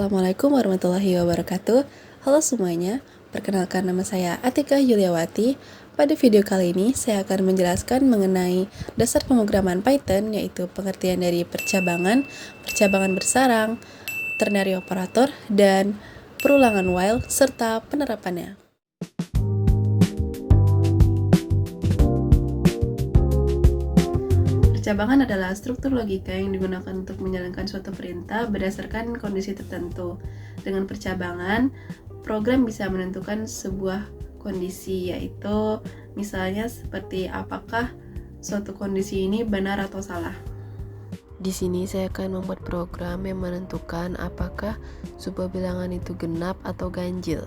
Assalamualaikum warahmatullahi wabarakatuh. Halo semuanya, perkenalkan nama saya Atika Yuliawati. Pada video kali ini saya akan menjelaskan mengenai dasar pemrograman Python, yaitu pengertian dari percabangan, percabangan bersarang, ternary operator, dan perulangan while, serta penerapannya. Percabangan adalah struktur logika yang digunakan untuk menjalankan suatu perintah berdasarkan kondisi tertentu. Dengan percabangan, program bisa menentukan sebuah kondisi, yaitu misalnya seperti apakah suatu kondisi ini benar atau salah. Di sini saya akan membuat program yang menentukan apakah sebuah bilangan itu genap atau ganjil.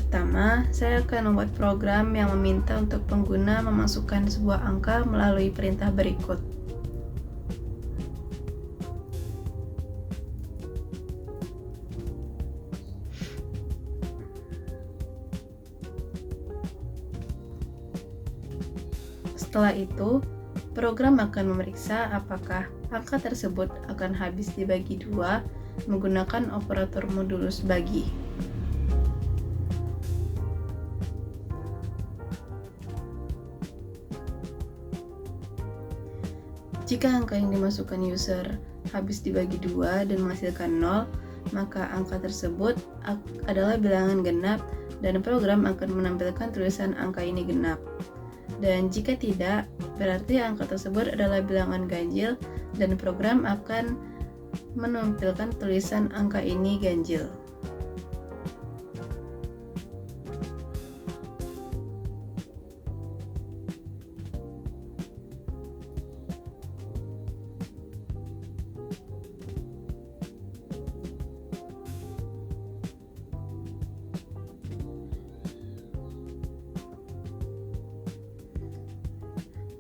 Pertama, saya akan membuat program yang meminta untuk pengguna memasukkan sebuah angka melalui perintah berikut. Setelah itu, program akan memeriksa apakah angka tersebut akan habis dibagi dua menggunakan operator modulus bagi. Jika angka yang dimasukkan user habis dibagi dua dan menghasilkan 0, maka angka tersebut adalah bilangan genap dan program akan menampilkan tulisan angka ini genap. Dan jika tidak, berarti angka tersebut adalah bilangan ganjil dan program akan menampilkan tulisan angka ini ganjil.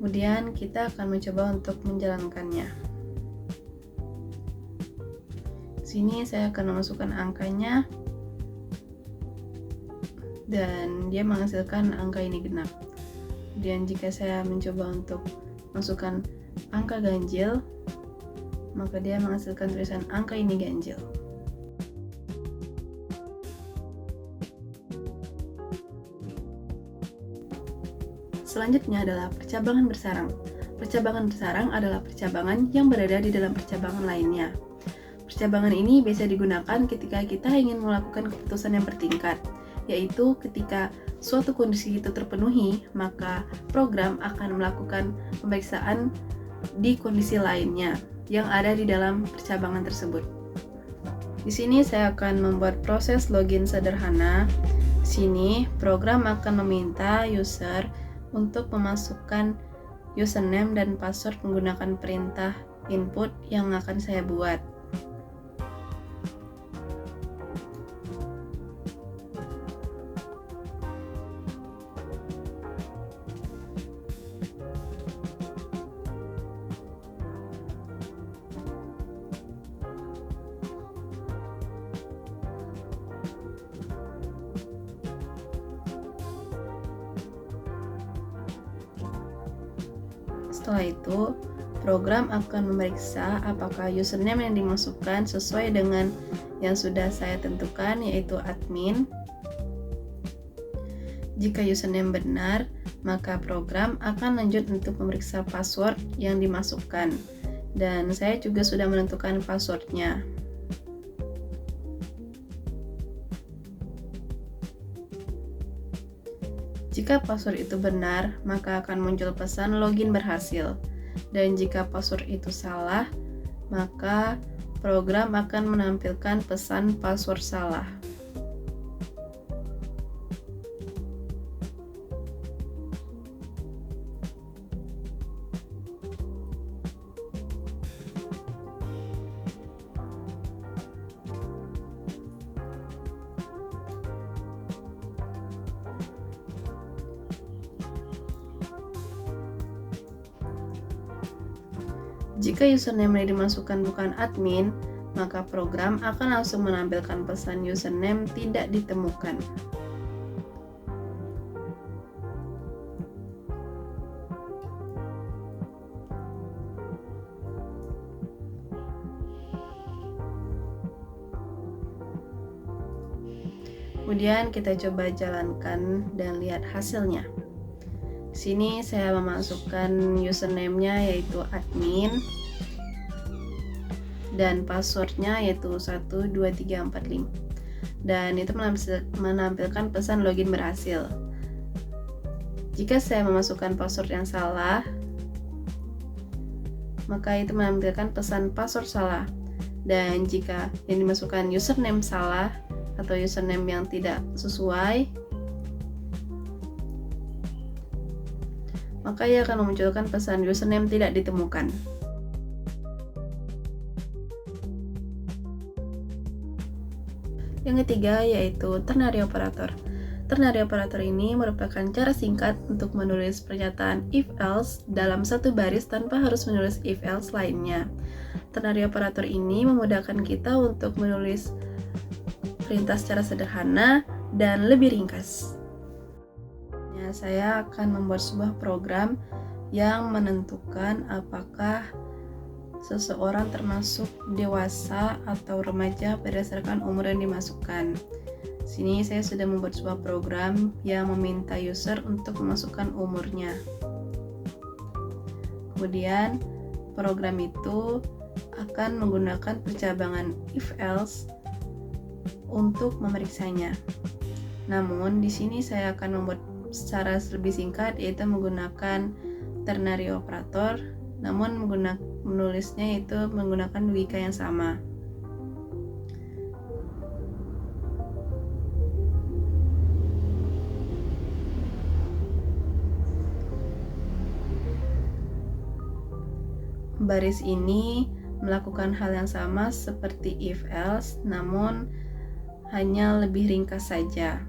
Kemudian kita akan mencoba untuk menjalankannya. Sini saya akan memasukkan angkanya dan dia menghasilkan angka ini genap. Kemudian jika saya mencoba untuk masukkan angka ganjil, maka dia menghasilkan tulisan angka ini ganjil. Selanjutnya adalah percabangan bersarang. Percabangan bersarang adalah percabangan yang berada di dalam percabangan lainnya. Percabangan ini biasa digunakan ketika kita ingin melakukan keputusan yang bertingkat, yaitu ketika suatu kondisi itu terpenuhi, maka program akan melakukan pemeriksaan di kondisi lainnya yang ada di dalam percabangan tersebut. Di sini saya akan membuat proses login sederhana. Di sini program akan meminta user untuk memasukkan username dan password menggunakan perintah input yang akan saya buat. Setelah itu, program akan memeriksa apakah username yang dimasukkan sesuai dengan yang sudah saya tentukan, yaitu admin. Jika username benar, maka program akan lanjut untuk memeriksa password yang dimasukkan. Dan saya juga sudah menentukan passwordnya. Jika password itu benar, maka akan muncul pesan login berhasil. Dan jika password itu salah, maka program akan menampilkan pesan password salah. Jika username yang dimasukkan bukan admin, maka program akan langsung menampilkan pesan username tidak ditemukan. Kemudian kita coba jalankan dan lihat hasilnya. Di sini saya memasukkan username-nya yaitu admin dan passwordnya yaitu 12345, dan itu menampilkan pesan login berhasil. Jika saya memasukkan password yang salah, maka itu menampilkan pesan password salah, dan jika yang dimasukkan username salah atau username yang tidak sesuai, maka ia akan memunculkan pesan username tidak ditemukan. Yang ketiga yaitu ternary operator. Ternary operator ini merupakan cara singkat untuk menulis pernyataan if-else dalam satu baris tanpa harus menulis if-else lainnya. Ternary operator ini memudahkan kita untuk menulis perintah secara sederhana dan lebih ringkas. Saya akan membuat sebuah program yang menentukan apakah seseorang termasuk dewasa atau remaja berdasarkan umur yang dimasukkan. Sini saya sudah membuat sebuah program yang meminta user untuk memasukkan umurnya. Kemudian program itu akan menggunakan percabangan if-else untuk memeriksanya. Namun di sini saya akan membuat secara lebih singkat, yaitu menggunakan ternary operator, namun menulisnya itu menggunakan logika yang sama. Baris ini melakukan hal yang sama seperti if-else, namun hanya lebih ringkas saja.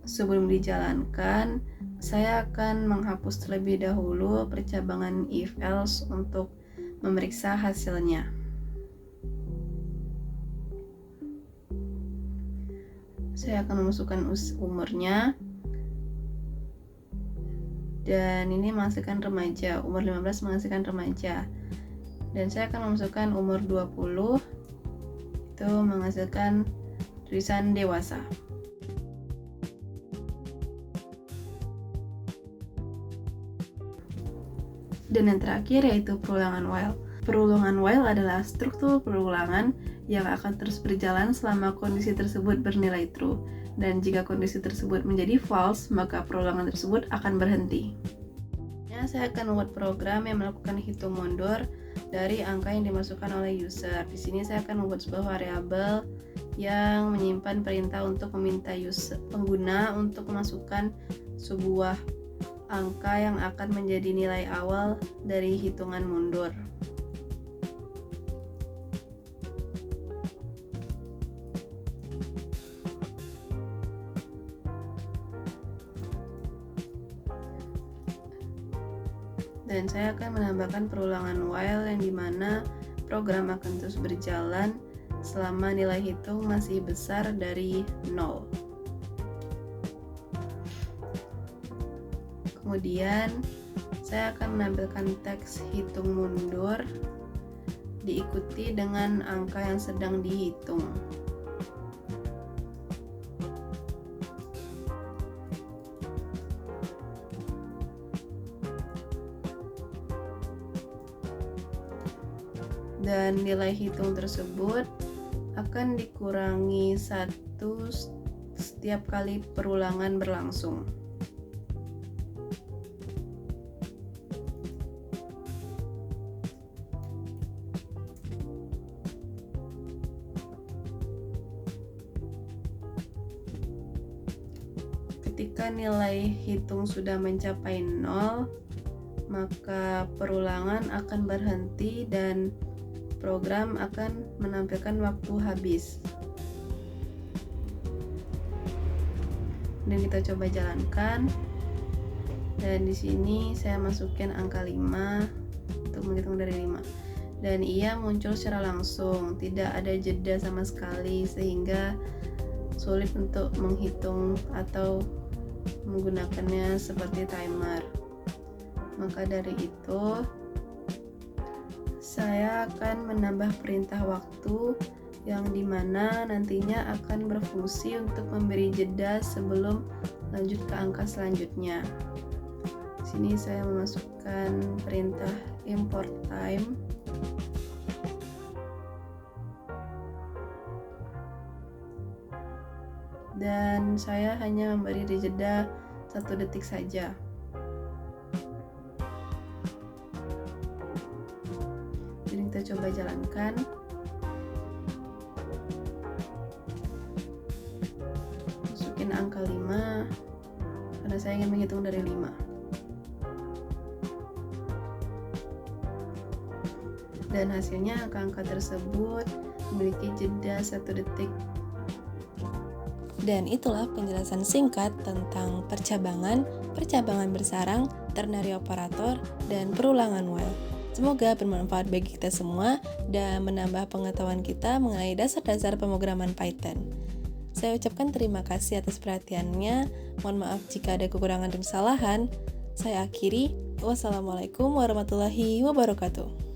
Sebelum dijalankan, saya akan menghapus terlebih dahulu percabangan if-else untuk memeriksa hasilnya. Saya akan memasukkan umurnya, dan ini menghasilkan remaja, umur 15 menghasilkan remaja, dan saya akan memasukkan umur 20, itu menghasilkan tulisan dewasa. Dan yang terakhir yaitu perulangan while. Perulangan while adalah struktur perulangan yang akan terus berjalan selama kondisi tersebut bernilai true. Dan jika kondisi tersebut menjadi false, maka perulangan tersebut akan berhenti. Saya akan membuat program yang melakukan hitung mundur dari angka yang dimasukkan oleh user. Di sini saya akan membuat sebuah variabel yang menyimpan perintah untuk meminta pengguna untuk memasukkan sebuah angka yang akan menjadi nilai awal dari hitungan mundur. Dan saya akan menambahkan perulangan while yang dimana program akan terus berjalan selama nilai hitung masih besar dari 0. Kemudian saya akan menampilkan teks hitung mundur diikuti dengan angka yang sedang dihitung. Dan nilai hitung tersebut akan dikurangi 1 setiap kali perulangan berlangsung. Ketika nilai hitung sudah mencapai 0, maka perulangan akan berhenti dan program akan menampilkan waktu habis. Dan kita coba jalankan. Dan di sini saya masukin angka 5 untuk menghitung dari 5. dan ia muncul secara langsung, tidak ada jeda sama sekali sehingga sulit untuk menghitung atau menggunakannya seperti timer. Maka dari itu saya akan menambah perintah waktu yang dimana nantinya akan berfungsi untuk memberi jeda sebelum lanjut ke angka selanjutnya. Di sini saya memasukkan perintah import time. Dan saya hanya memberi jeda 1 detik saja. Jadi kita coba jalankan. Masukin angka 5 karena saya ingin menghitung dari 5. Dan hasilnya angka-angka tersebut memiliki jeda 1 detik. Dan itulah penjelasan singkat tentang percabangan, percabangan bersarang, ternary operator, dan perulangan while. Semoga bermanfaat bagi kita semua dan menambah pengetahuan kita mengenai dasar-dasar pemrograman Python. Saya ucapkan terima kasih atas perhatiannya. Mohon maaf jika ada kekurangan dan kesalahan. Saya akhiri. Wassalamualaikum warahmatullahi wabarakatuh.